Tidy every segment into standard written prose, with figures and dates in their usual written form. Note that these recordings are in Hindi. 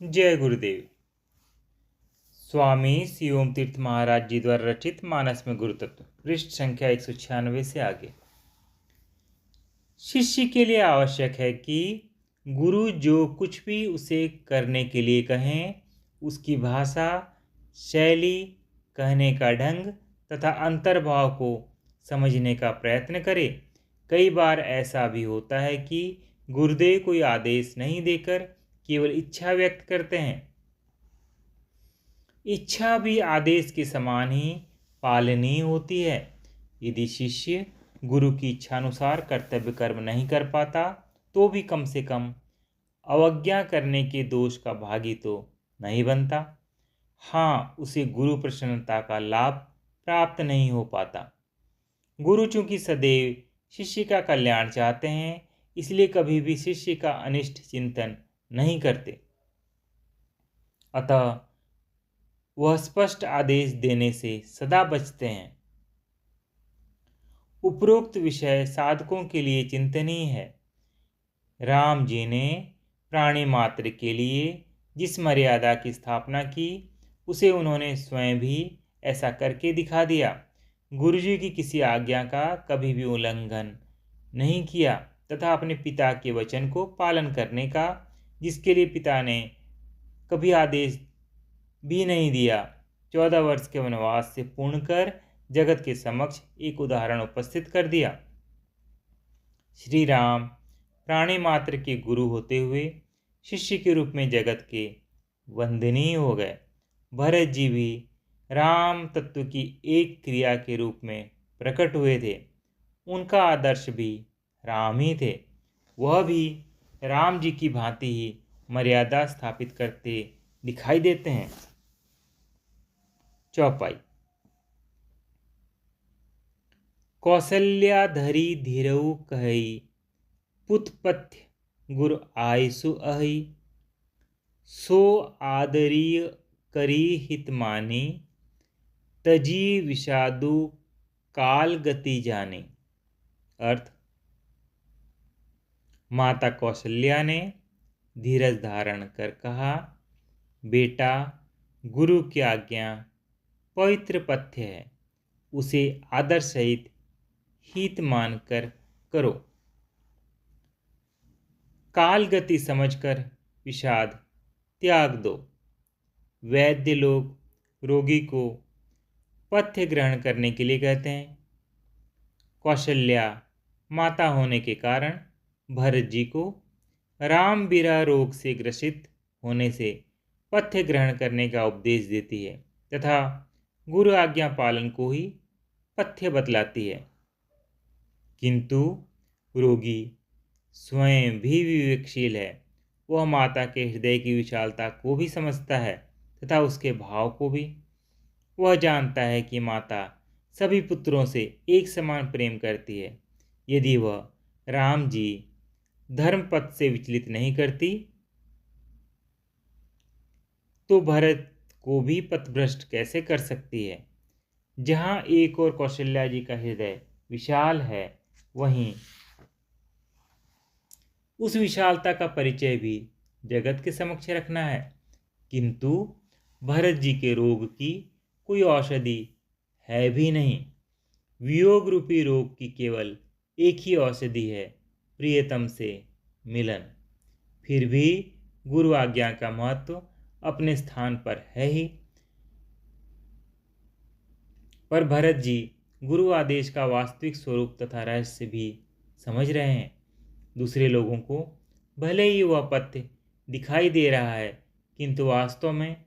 जय गुरुदेव। स्वामी शिवोम तीर्थ महाराज जी द्वारा रचित मानस में गुरु तत्व, पृष्ठ संख्या 196 से आगे। शिष्य के लिए आवश्यक है कि गुरु जो कुछ भी उसे करने के लिए कहें, उसकी भाषा, शैली, कहने का ढंग तथा अंतर्भाव को समझने का प्रयत्न करे। कई बार ऐसा भी होता है कि गुरुदेव कोई आदेश नहीं देकर केवल इच्छा व्यक्त करते हैं। इच्छा भी आदेश के समान ही पालनीय होती है। यदि शिष्य गुरु की इच्छानुसार कर्तव्य कर्म नहीं कर पाता तो भी कम से कम अवज्ञा करने के दोष का भागी तो नहीं बनता। हाँ, उसे गुरु प्रसन्नता का लाभ प्राप्त नहीं हो पाता। गुरु चूंकि सदैव शिष्य का कल्याण चाहते हैं, इसलिए कभी भी शिष्य का अनिष्ट चिंतन नहीं करते। अतः वह स्पष्ट आदेश देने से सदा बचते हैं। उपरोक्त विषय साधकों के लिए चिंतनीय है। राम जी ने प्राणी मात्र के लिए जिस मर्यादा की स्थापना की, उसे उन्होंने स्वयं भी ऐसा करके दिखा दिया। गुरुजी की किसी आज्ञा का कभी भी उल्लंघन नहीं किया तथा अपने पिता के वचन को पालन करने का, जिसके लिए पिता ने कभी आदेश भी नहीं दिया, 14 वर्ष के वनवास से पूर्ण कर जगत के समक्ष एक उदाहरण उपस्थित कर दिया। श्री राम प्राणी मात्र के गुरु होते हुए शिष्य के रूप में जगत के वंदनीय हो गए। भरत जी भी राम तत्व की एक क्रिया के रूप में प्रकट हुए थे। उनका आदर्श भी राम ही थे। वह भी राम जी की भांति ही मर्यादा स्थापित करते दिखाई देते हैं। चौपाई। कौशल्या धरी धीरऊ कहई, पुतपथ्य गुर आयसु अहि। सो आदरीय करी हित मानी, तजी विषादु काल गति जाने। अर्थ, माता कौशल्या ने धीरज धारण कर कहा, बेटा, गुरु की आज्ञा पवित्र पथ्य है, उसे आदर सहित हित मानकर करो। काल गति समझकर विषाद त्याग दो। वैद्य लोग रोगी को पथ्य ग्रहण करने के लिए कहते हैं। कौशल्या माता होने के कारण भरत जी को राम बिरह रोग से ग्रसित होने से पथ्य ग्रहण करने का उपदेश देती है तथा गुरु आज्ञा पालन को ही पथ्य बतलाती है। किंतु रोगी स्वयं भी विवेकशील है। वह माता के हृदय की विशालता को भी समझता है तथा उसके भाव को भी। वह जानता है कि माता सभी पुत्रों से एक समान प्रेम करती है। यदि वह राम जी धर्म पथ से विचलित नहीं करती तो भरत को भी पथभ्रष्ट कैसे कर सकती है। जहाँ एक और कौशल्या जी का हृदय विशाल है, वहीं उस विशालता का परिचय भी जगत के समक्ष रखना है। किंतु भरत जी के रोग की कोई औषधि है भी नहीं। वियोग रूपी रोग की केवल एक ही औषधि है, प्रियतम से मिलन। फिर भी गुरु आज्ञा का महत्व अपने स्थान पर है ही। पर भरत जी गुरु आदेश का वास्तविक स्वरूप तथा रहस्य भी समझ रहे हैं। दूसरे लोगों को भले ही वह पथ्य दिखाई दे रहा है, किंतु वास्तव में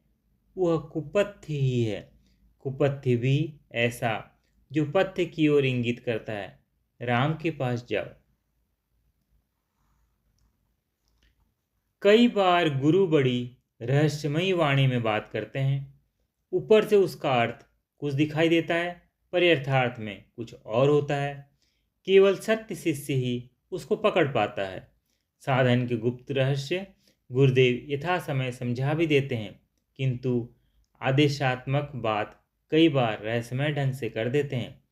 वह कुपथ्य ही है। कुपथ्य भी ऐसा जो पथ्य की ओर इंगित करता है। राम के पास जाओ। कई बार गुरु बड़ी रहस्यमयी वाणी में बात करते हैं। ऊपर से उसका अर्थ कुछ दिखाई देता है, पर यथार्थ में कुछ और होता है। केवल सत्य शिष्य ही उसको पकड़ पाता है। साधन के गुप्त रहस्य गुरुदेव यथा समय समझा भी देते हैं, किंतु आदेशात्मक बात कई बार रहस्यमय ढंग से कर देते हैं।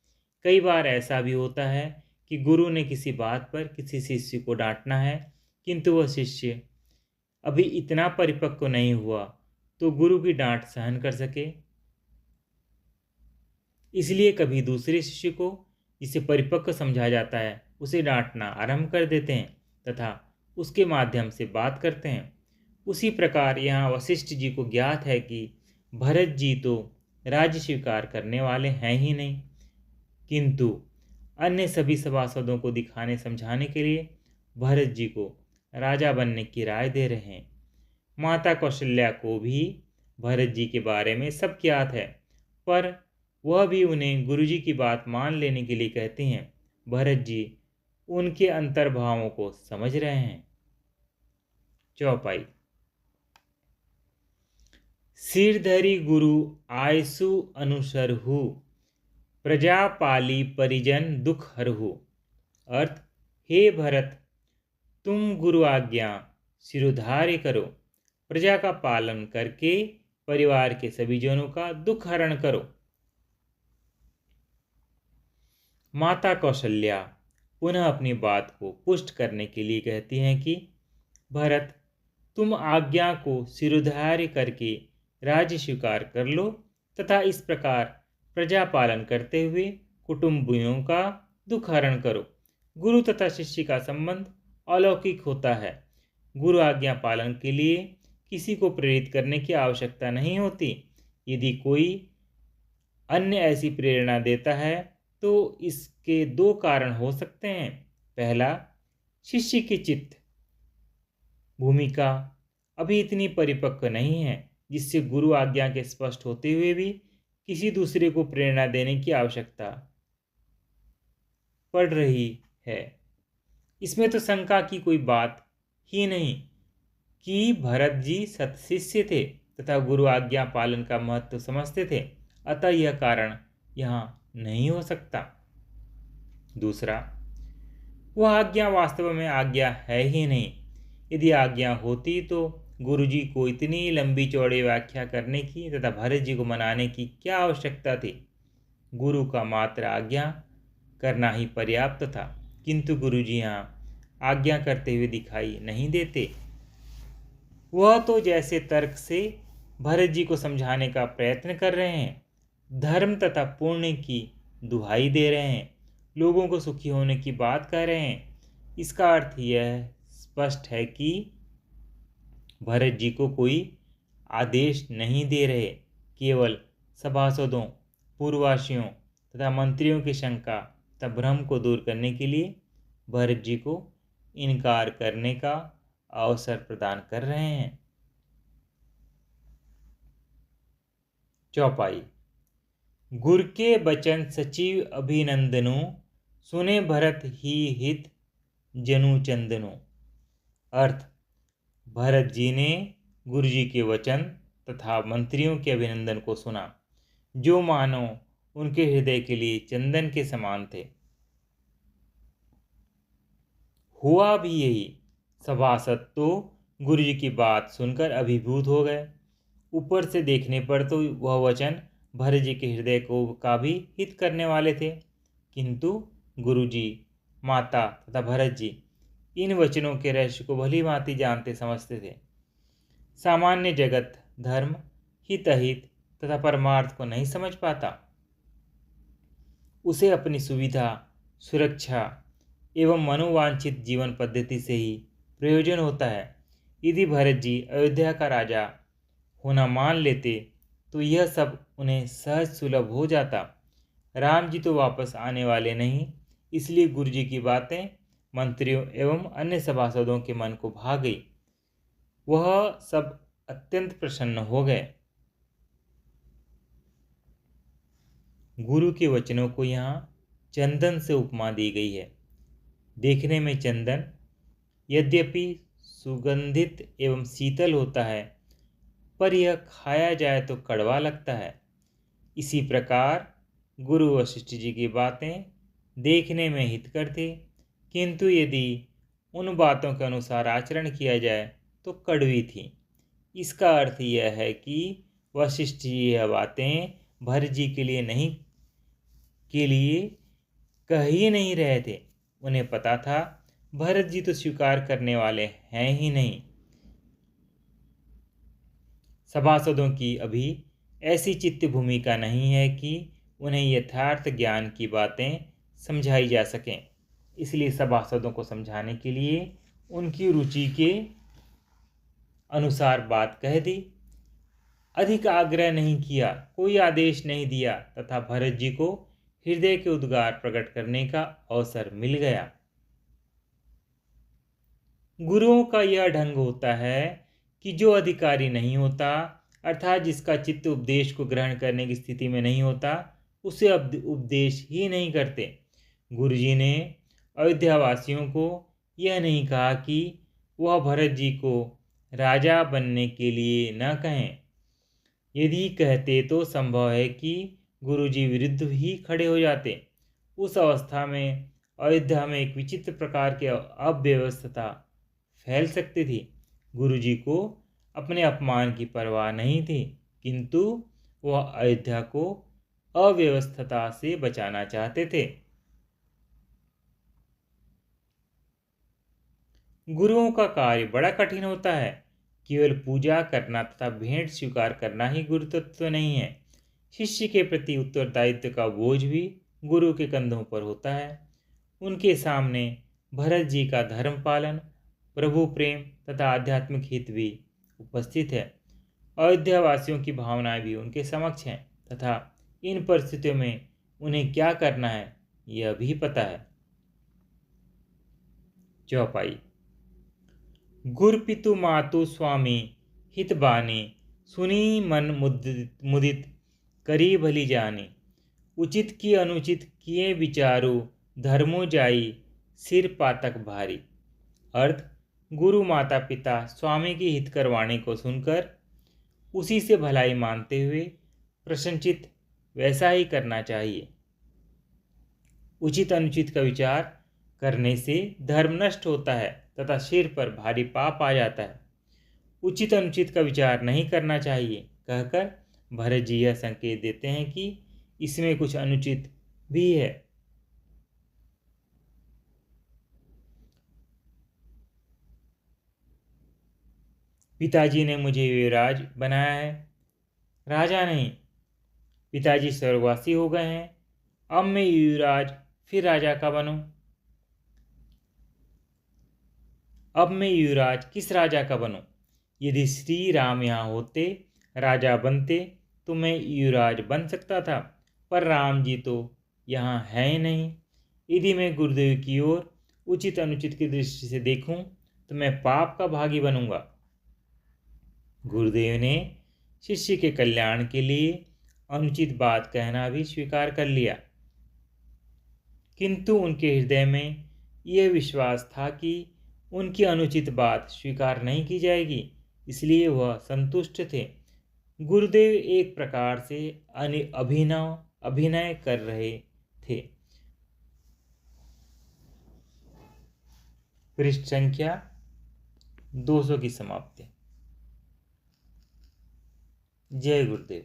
कई बार ऐसा भी होता है कि गुरु ने किसी बात पर किसी शिष्य को डांटना है, किंतु वह शिष्य अभी इतना परिपक्व नहीं हुआ तो गुरु की डांट सहन कर सके। इसलिए कभी दूसरे शिष्य को जिसे परिपक्व समझा जाता है उसे डांटना आरंभ कर देते हैं तथा उसके माध्यम से बात करते हैं। उसी प्रकार यहाँ वशिष्ठ जी को ज्ञात है कि भरत जी तो राज्य स्वीकार करने वाले हैं ही नहीं, किंतु अन्य सभी सभासदों को दिखाने समझाने के लिए भरत जी को राजा बनने की राय दे रहे हैं। माता कौशल्या को भी भरत जी के बारे में सब ज्ञात है, पर वह भी उन्हें गुरुजी की बात मान लेने के लिए कहती हैं। भरत जी उनके अंतर्भावों को समझ रहे हैं। चौपाई। सिरधरि गुरु आयसु अनुसरहु, प्रजा पाली परिजन दुख हरहु। अर्थ, हे भरत, तुम गुरु आज्ञा सिरोधार्य करो, प्रजा का पालन करके परिवार के सभी जनों का दुख हरण करो। माता कौशल्या पुनः अपनी बात को पुष्ट करने के लिए कहती हैं कि भरत, तुम आज्ञा को सिरोधार्य करके राज्य स्वीकार कर लो तथा इस प्रकार प्रजा पालन करते हुए कुटुंबियों का दुख हरण करो। गुरु तथा शिष्य का संबंध अलौकिक होता है। गुरु आज्ञा पालन के लिए किसी को प्रेरित करने की आवश्यकता नहीं होती। यदि कोई अन्य ऐसी प्रेरणा देता है तो इसके दो कारण हो सकते हैं। पहला, शिष्य की चित्त भूमिका अभी इतनी परिपक्व नहीं है जिससे गुरु आज्ञा के स्पष्ट होते हुए भी किसी दूसरे को प्रेरणा देने की आवश्यकता पड़ रही है। इसमें तो शंका की कोई बात ही नहीं कि भरत जी सत्शिष्य थे तथा गुरु आज्ञा पालन का महत्व समझते थे, अतः यह कारण यहाँ नहीं हो सकता। दूसरा, वह आज्ञा वास्तव में आज्ञा है ही नहीं। यदि आज्ञा होती तो गुरुजी को इतनी लंबी चौड़ी व्याख्या करने की तथा भरत जी को मनाने की क्या आवश्यकता थी। गुरु का मात्र आज्ञा करना ही पर्याप्त था, किंतु गुरुजी यहाँ आज्ञा करते हुए दिखाई नहीं देते। वह तो जैसे तर्क से भरत जी को समझाने का प्रयत्न कर रहे हैं, धर्म तथा पुण्य की दुहाई दे रहे हैं, लोगों को सुखी होने की बात कह रहे हैं। इसका अर्थ यह स्पष्ट है कि भरत जी को कोई आदेश नहीं दे रहे, केवल सभासदों, पूर्ववासियों तथा मंत्रियों की शंका तथा भ्रम को दूर करने के लिए भरत जी को इनकार करने का अवसर प्रदान कर रहे हैं। चौपाई। गुर के बचन सचिव अभिनंदनो, सुने भरत ही हित जनु चंदनो। अर्थ, भरत जी ने गुरु जी के वचन तथा मंत्रियों के अभिनंदन को सुना, जो मानो उनके हृदय के लिए चंदन के समान थे। हुआ भी यही। सभासद तो गुरु जी की बात सुनकर अभिभूत हो गए। ऊपर से देखने पर तो वह वचन भरत जी के हृदय को का भी हित करने वाले थे, किंतु गुरु जी, माता तथा भरत जी इन वचनों के रहस्य को भली भांति जानते समझते थे। सामान्य जगत धर्म, हित अहित तथा परमार्थ को नहीं समझ पाता। उसे अपनी सुविधा, सुरक्षा एवं मनोवांछित जीवन पद्धति से ही प्रयोजन होता है। यदि भरत जी अयोध्या का राजा होना मान लेते तो यह सब उन्हें सहज सुलभ हो जाता। राम जी तो वापस आने वाले नहीं, इसलिए गुरु जी की बातें मंत्रियों एवं अन्य सभासदों के मन को भा गई। वह सब अत्यंत प्रसन्न हो गए। गुरु के वचनों को यहाँ चंदन से उपमा दी गई है। देखने में चंदन यद्यपि सुगंधित एवं शीतल होता है, पर यह खाया जाए तो कड़वा लगता है। इसी प्रकार गुरु वशिष्ठ जी की बातें देखने में हितकर थी, किंतु यदि उन बातों के अनुसार आचरण किया जाए तो कड़वी थी। इसका अर्थ यह है कि वशिष्ठ जी यह बातें भरत जी के लिए कह ही नहीं रहे थे। उन्हें पता था भरत जी तो स्वीकार करने वाले हैं ही नहीं। सभासदों की अभी ऐसी चित्त भूमिका नहीं है कि उन्हें यथार्थ ज्ञान की बातें समझाई जा सकें। इसलिए सभासदों को समझाने के लिए उनकी रुचि के अनुसार बात कह दी। अधिक आग्रह नहीं किया, कोई आदेश नहीं दिया तथा भरत जी को हृदय के उद्गार प्रकट करने का अवसर मिल गया। गुरुओं का यह ढंग होता है कि जो अधिकारी नहीं होता, अर्थात जिसका चित्त उपदेश को ग्रहण करने की स्थिति में नहीं होता, उसे उपदेश ही नहीं करते। गुरुजी ने अयोध्यावासियों को यह नहीं कहा कि वह भरत जी को राजा बनने के लिए न कहें। यदि कहते तो संभव है कि गुरुजी विरुद्ध ही खड़े हो जाते। उस अवस्था में अयोध्या में एक विचित्र प्रकार की अव्यवस्था फैल सकती थी। गुरुजी को अपने अपमान की परवाह नहीं थी, किंतु वह अयोध्या को अव्यवस्था से बचाना चाहते थे। गुरुओं का कार्य बड़ा कठिन होता है। केवल पूजा करना तथा भेंट स्वीकार करना ही गुरुतत्व नहीं है। शिष्य के प्रति उत्तरदायित्व का बोझ भी गुरु के कंधों पर होता है। उनके सामने भरत जी का धर्म पालन, प्रभु प्रेम तथा आध्यात्मिक हित भी उपस्थित है। अयोध्या वासियों की भावनाएं भी उनके समक्ष हैं तथा इन परिस्थितियों में उन्हें क्या करना है यह भी पता है। चौपाई। गुर पितु मातु स्वामी हित बानी, सुनी मन मुदित करी भली जानी। उचित की अनुचित किए विचारु, धर्मो जाई सिर पातक भारी। अर्थ, गुरु माता पिता स्वामी की हितकर वाणी को सुनकर उसी से भलाई मानते हुए प्रसन्नचित वैसा ही करना चाहिए। उचित अनुचित का विचार करने से धर्म नष्ट होता है तथा सिर पर भारी पाप आ जाता है। उचित अनुचित का विचार नहीं करना चाहिए कहकर भरत जी यह संकेत देते हैं कि इसमें कुछ अनुचित भी है। पिताजी ने मुझे युवराज बनाया है, राजा नहीं। पिताजी स्वर्गवासी हो गए हैं, अब मैं युवराज फिर राजा का बनूं। अब मैं युवराज किस राजा का बनूं? यदि श्री राम यहाँ होते, राजा बनते, तो मैं युवराज बन सकता था, पर राम जी तो यहाँ है ही नहीं। यदि मैं गुरुदेव की ओर उचित अनुचित की दृष्टि से देखूं तो मैं पाप का भागी बनूंगा। गुरुदेव ने शिष्य के कल्याण के लिए अनुचित बात कहना भी स्वीकार कर लिया, किंतु उनके हृदय में यह विश्वास था कि उनकी अनुचित बात स्वीकार नहीं की जाएगी, इसलिए वह संतुष्ट थे। गुरुदेव एक प्रकार से अभिनय कर रहे थे। पृष्ठ संख्या 200 की समाप्ति। जय गुरुदेव।